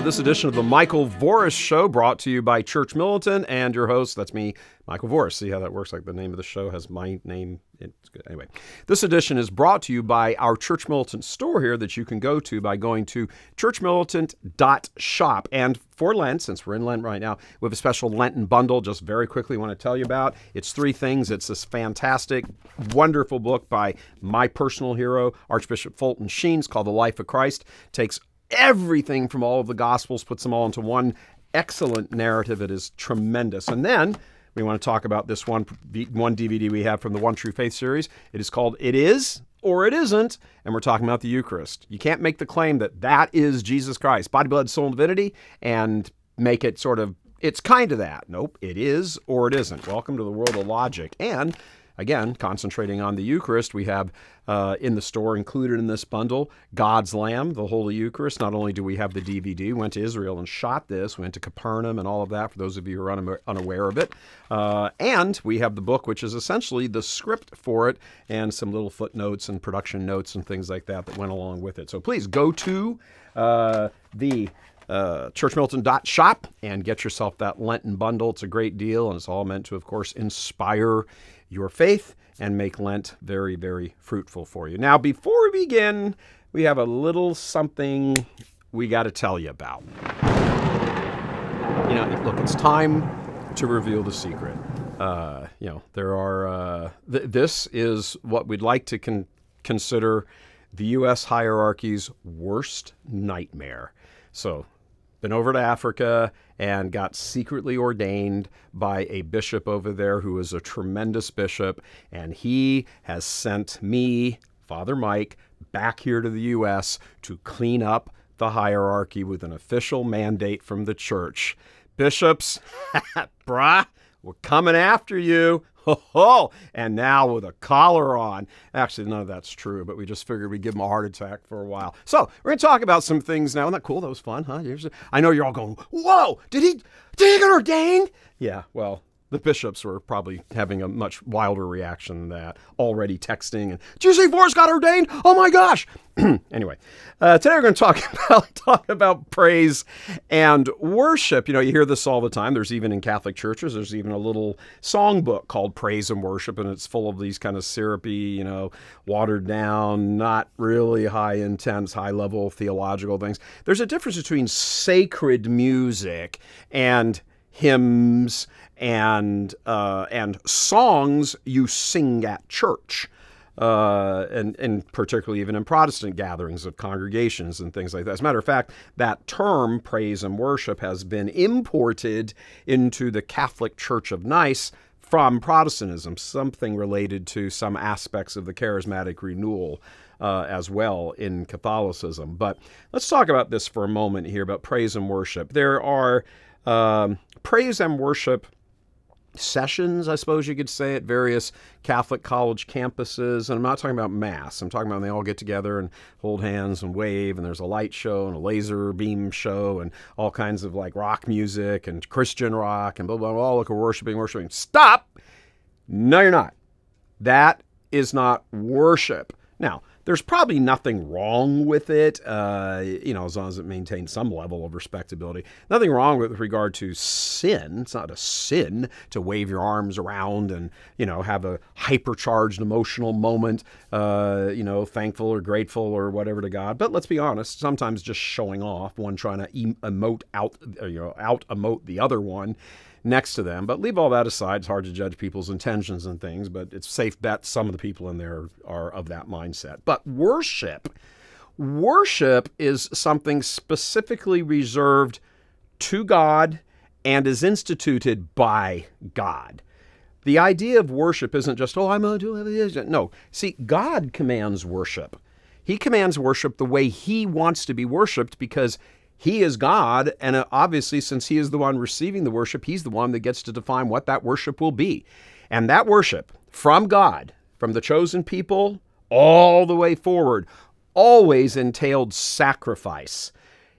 to this edition of the Michael Voris Show, brought to you by Church Militant and your host, that's me, Michael Voris. See how that works? Like the name of the show has my name. It's good. Anyway, this edition is brought to you by our Church Militant store here that you can go to by going to churchmilitant.shop. And for Lent, since we're in Lent right now, we have a special Lenten bundle just very quickly want to tell you about. It's three things. It's this fantastic, wonderful book by my personal hero, Archbishop Fulton Sheen. It's called The Life of Christ. Takes everything from all of the Gospels, puts them all into one excellent narrative. It is tremendous. And then we want to talk about this one DVD we have from the One True Faith series. It is called It Is or It Isn't, and we're talking about the Eucharist. You can't make the claim that that is Jesus Christ, body, blood, soul, and divinity, and make it sort of, it's kind of that. Nope, it is or it isn't. Welcome to the world of logic. And again, concentrating on the Eucharist, we have in the store included in this bundle, God's Lamb, the Holy Eucharist. Not only do we have the DVD, we went to Israel and shot this, we went to Capernaum and all of that, for those of you who are unaware of it. And we have the book, which is essentially the script for it, and some little footnotes and production notes and things like that that went along with it. So please go to the churchmilitant.shop and get yourself that Lenten bundle. It's a great deal, and it's all meant to, of course, inspire your faith and make Lent very, very fruitful for you. Now, before we begin, we have a little something we got to tell you about. You know, look, it's time to reveal the secret. There are, this is what we'd like to consider the U.S. hierarchy's worst nightmare. So, been over to Africa and got secretly ordained by a bishop over there who is a tremendous bishop, and he has sent me, Father Mike, back here to the U.S. to clean up the hierarchy with an official mandate from the church. Bishops, brah, we're coming after you. Ho-ho! And now with a collar on. Actually, none of that's true, but we just figured we'd give him a heart attack for a while. So, we're going to talk about some things now. Isn't that cool? That was fun, huh? I know you're all going, whoa, did he get ordained? Yeah, well, the bishops were probably having a much wilder reaction than that, already texting, and, did you see Voris got ordained? Oh my gosh! Anyway, today we're going to talk about praise and worship. You know, you hear this all the time. There's even in Catholic churches, there's even a little songbook called Praise and Worship, and it's full of these kind of syrupy, watered down, not really high intense, high level theological things. There's a difference between sacred music and hymns and songs you sing at church. And particularly even in Protestant gatherings of congregations and things like that. As a matter of fact, that term, praise and worship, has been imported into the Catholic Church of Nice from Protestantism, something related to some aspects of the charismatic renewal as well in Catholicism. But let's talk about this for a moment here, about praise and worship. There are praise and worship sessions, I suppose you could say, at various Catholic college campuses. And I'm not talking about Mass. I'm talking about when they all get together and hold hands and wave, and there's a light show and a laser beam show and all kinds of like rock music and Christian rock and blah, blah, blah. Look, we're worshiping. Stop! No, you're not. That is not worship. Now, there's probably nothing wrong with it, as long as it maintains some level of respectability. Nothing wrong with regard to sin. It's not a sin to wave your arms around and, have a hypercharged emotional moment, thankful or grateful or whatever to God. But let's be honest, sometimes just showing off, one trying to out-emote the other one next to them. But leave all that aside. It's hard to judge people's intentions and things, but it's a safe bet some of the people in there are of that mindset. But worship is something specifically reserved to God and is instituted by God. The idea of worship isn't just, I'm going to do it. No. See, God commands worship. He commands worship the way he wants to be worshiped because he is God, and obviously, since he is the one receiving the worship, he's the one that gets to define what that worship will be. And that worship from God, from the chosen people, all the way forward, always entailed sacrifice.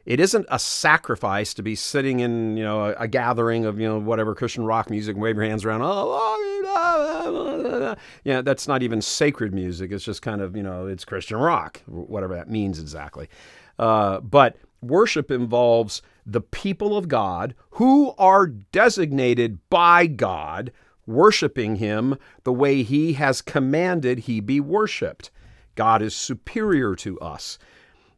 It isn't a sacrifice to be sitting in, a gathering of, whatever Christian rock music and wave your hands around. That's not even sacred music. It's just kind of, it's Christian rock, whatever that means exactly. But worship involves the people of God who are designated by God, worshiping him the way he has commanded he be worshiped. God is superior to us.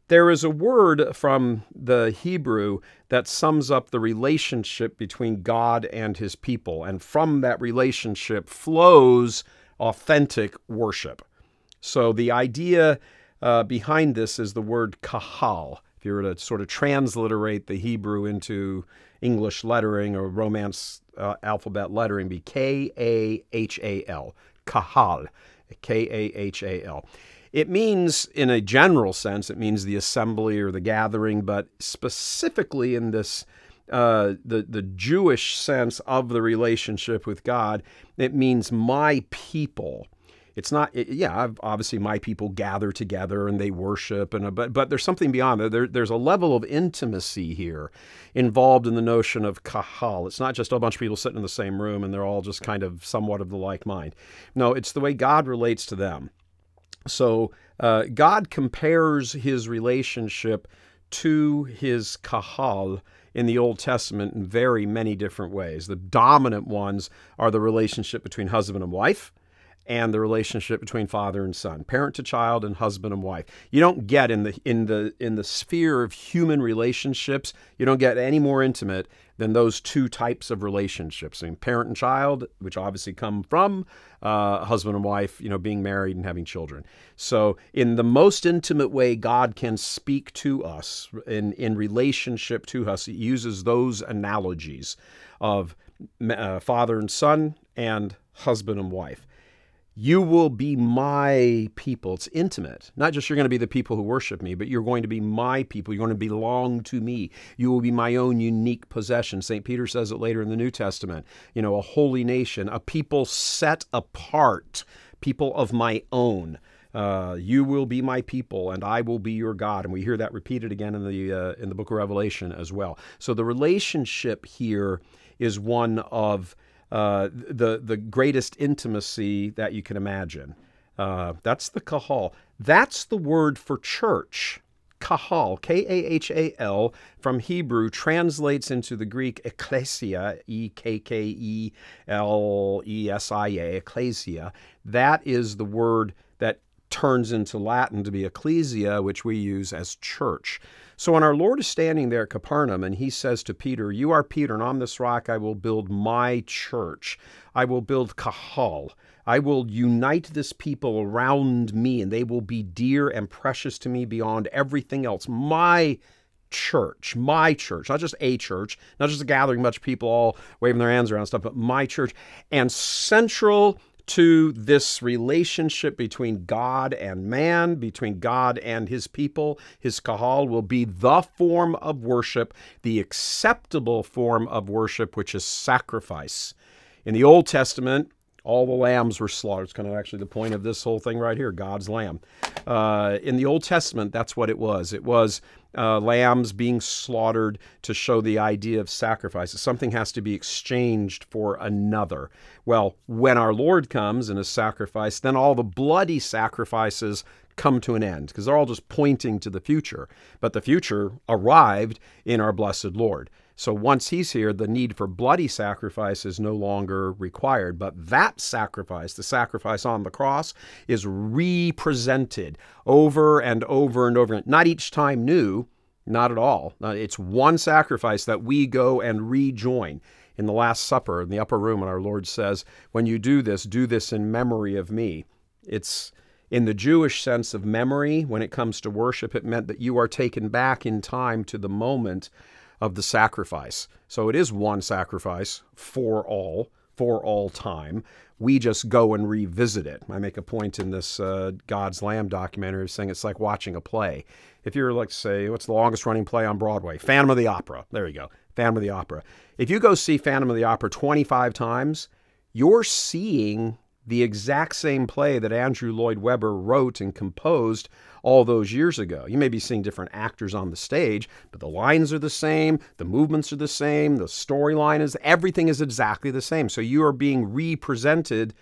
There is a word from the Hebrew that sums up the relationship between God and his people, and from that relationship flows authentic worship. So the idea behind this is the word kahal. If you were to sort of transliterate the Hebrew into English lettering or Romance alphabet lettering, be K-A-H-A-L, kahal, K-A-H-A-L. It means, in a general sense, it means the assembly or the gathering, but specifically in this, the Jewish sense of the relationship with God, it means my people. It's not, obviously my people gather together and they worship, but there's something beyond that. There's a level of intimacy here involved in the notion of kahal. It's not just a bunch of people sitting in the same room and they're all just kind of somewhat of the like mind. No, it's the way God relates to them. So God compares his relationship to his kahal in the Old Testament in very many different ways. The dominant ones are the relationship between husband and wife, and the relationship between father and son, parent to child, and husband and wife. You don't get in the sphere of human relationships, you don't get any more intimate than those two types of relationships. I mean, parent and child, which obviously come from husband and wife, being married and having children. So in the most intimate way God can speak to us in relationship to us, he uses those analogies of father and son and husband and wife. You will be my people. It's intimate. Not just you're going to be the people who worship me, but you're going to be my people. You're going to belong to me. You will be my own unique possession. St. Peter says it later in the New Testament. A holy nation, a people set apart, people of my own. You will be my people, and I will be your God. And we hear that repeated again in the book of Revelation as well. So the relationship here is one of the greatest intimacy that you can imagine. That's the kahal. That's the word for church. Kahal, K-A-H-A-L, from Hebrew, translates into the Greek ekklesia, E-K-K-E-L-E-S-I-A, ekklesia. That is the word that turns into Latin to be ecclesia, which we use as church. So when our Lord is standing there at Capernaum and he says to Peter, "You are Peter, and on this rock I will build my church. I will build kahal. I will unite this people around me, and they will be dear and precious to me beyond everything else. My church, not just a church, not just a gathering, bunch of people all waving their hands around and stuff, but my church." And central to this relationship between God and man, between God and his people, his kahal, will be the form of worship, the acceptable form of worship, which is sacrifice. In the Old Testament, all the lambs were slaughtered. It's kind of actually the point of this whole thing right here, God's lamb. In the Old Testament, that's what it was. It was lambs being slaughtered to show the idea of sacrifice. Something has to be exchanged for another. Well, when our Lord comes in a sacrifice, then all the bloody sacrifices come to an end, because they're all just pointing to the future. But the future arrived in our blessed Lord. So once he's here, the need for bloody sacrifice is no longer required. But that sacrifice, the sacrifice on the cross, is represented over and over and over. Not each time new, not at all. It's one sacrifice that we go and rejoin. In the Last Supper, in the upper room, and our Lord says, "When you do this in memory of me." It's in the Jewish sense of memory. When it comes to worship, it meant that you are taken back in time to the moment of the sacrifice. So it is one sacrifice for all time. We just go and revisit it. I make a point in this God's Lamb documentary saying it's like watching a play. If you're like, say, what's the longest running play on Broadway? Phantom of the Opera. There you go. Phantom of the Opera. If you go see Phantom of the Opera 25 times, you're seeing the exact same play that Andrew Lloyd Webber wrote and composed all those years ago. You may be seeing different actors on the stage, but the lines are the same, the movements are the same, the storyline is, everything is exactly the same. So you are being represented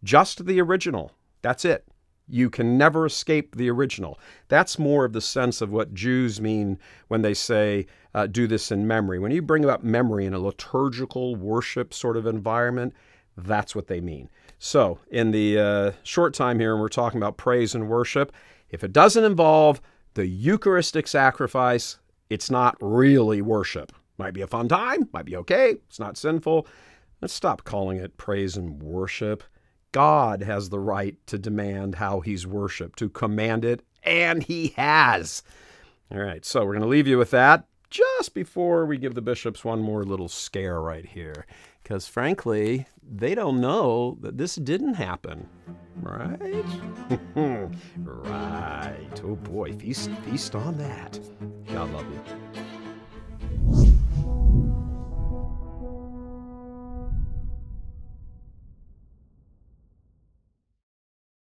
just the original. That's it. You can never escape the original. That's more of the sense of what Jews mean when they say, do this in memory. When you bring up memory in a liturgical worship sort of environment, that's what they mean. So in the short time here, and we're talking about praise and worship, if it doesn't involve the Eucharistic sacrifice, it's not really worship. Might be a fun time, might be okay, it's not sinful. Let's stop calling it praise and worship. God has the right to demand how he's worshiped, to command it, and he has. All right, so we're going to leave you with that just before we give the bishops one more little scare right here. Because frankly, they don't know that this didn't happen, right? Right. Oh boy, feast on that. God love you.